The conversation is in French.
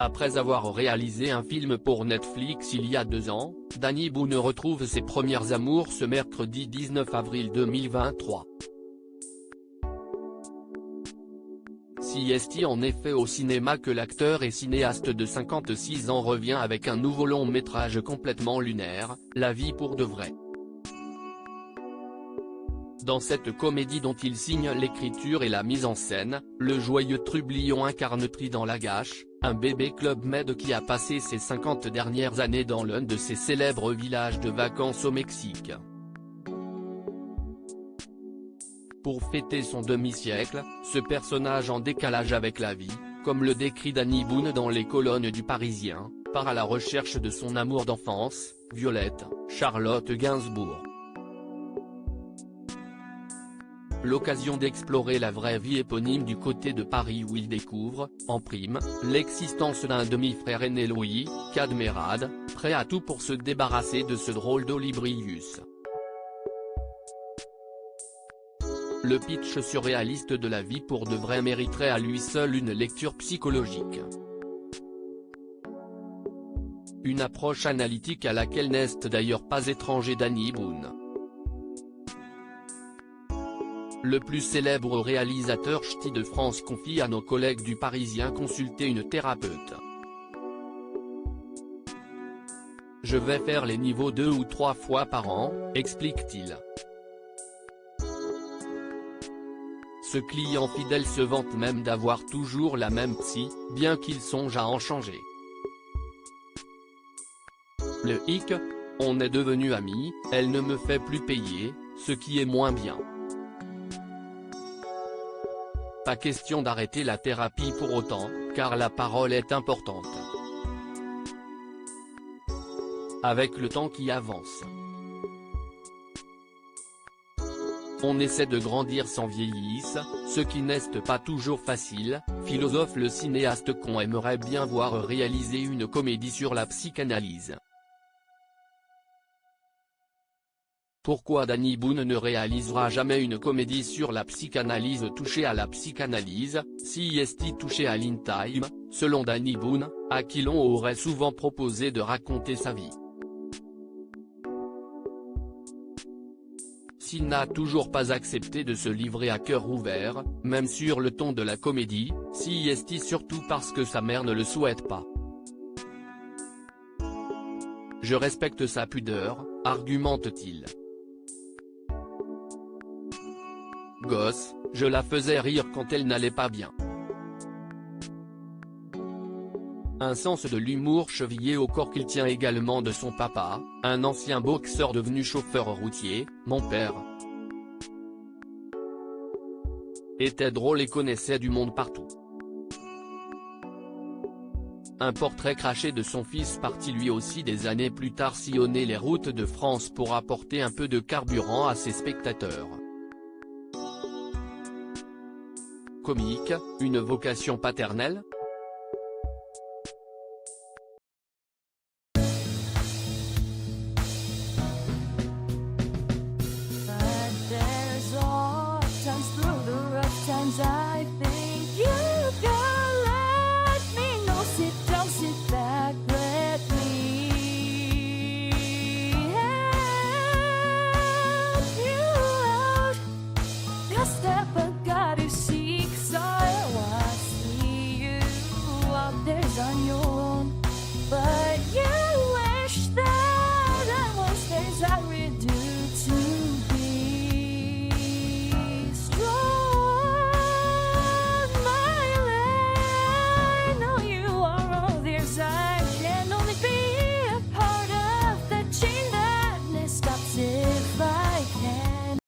Après avoir réalisé un film pour Netflix il y a 2 ans, Danny Boone retrouve ses premières amours ce mercredi 19 avril 2023. Si est en effet au cinéma que l'acteur et cinéaste de 56 ans revient avec un nouveau long métrage complètement lunaire, La vie pour de vrai. Dans cette comédie dont il signe l'écriture et la mise en scène, le joyeux trublion incarne Trident Lagache, un bébé Club Med qui a passé ses 50 dernières années dans l'un de ses célèbres villages de vacances au Mexique. Pour fêter son demi-siècle, ce personnage en décalage avec la vie, comme le décrit Danny Boone dans les colonnes du Parisien, part à la recherche de son amour d'enfance, Violette, Charlotte Gainsbourg. L'occasion d'explorer la vraie vie éponyme du côté de Paris où il découvre, en prime, l'existence d'un demi-frère aîné Louis, Cadmerade, prêt à tout pour se débarrasser de ce drôle d'Olibrius. Le pitch surréaliste de La vie pour de vrai mériterait à lui seul une lecture psychologique. Une approche analytique à laquelle n'est d'ailleurs pas étranger Danny Boone. Le plus célèbre réalisateur ch'ti de France confie à nos collègues du Parisien consulter une thérapeute. Je vais faire les niveaux 2 ou 3 fois par an, explique-t-il. Ce client fidèle se vante même d'avoir toujours la même psy, bien qu'il songe à en changer. Le hic, on est devenus amis, elle ne me fait plus payer, ce qui est moins bien. Pas question d'arrêter la thérapie pour autant, car la parole est importante. Avec le temps qui avance. On essaie de grandir sans vieillir, ce qui n'est pas toujours facile, philosophe le cinéaste qu'on aimerait bien voir réaliser une comédie sur la psychanalyse. Pourquoi Danny Boone ne réalisera jamais une comédie sur la psychanalyse touchée à la psychanalyse, si est touché à l'in-time, selon Danny Boone, à qui l'on aurait souvent proposé de raconter sa vie. S'il n'a toujours pas accepté de se livrer à cœur ouvert, même sur le ton de la comédie, si est surtout parce que sa mère ne le souhaite pas. Je respecte sa pudeur, argumente-t-il. Gosse, je la faisais rire quand elle n'allait pas bien. Un sens de l'humour chevillé au corps qu'il tient également de son papa, un ancien boxeur devenu chauffeur routier. Mon père était drôle et connaissait du monde partout. Un portrait craché de son fils parti lui aussi des années plus tard sillonner les routes de France pour apporter un peu de carburant à ses spectateurs. Comique, une vocation paternelle ?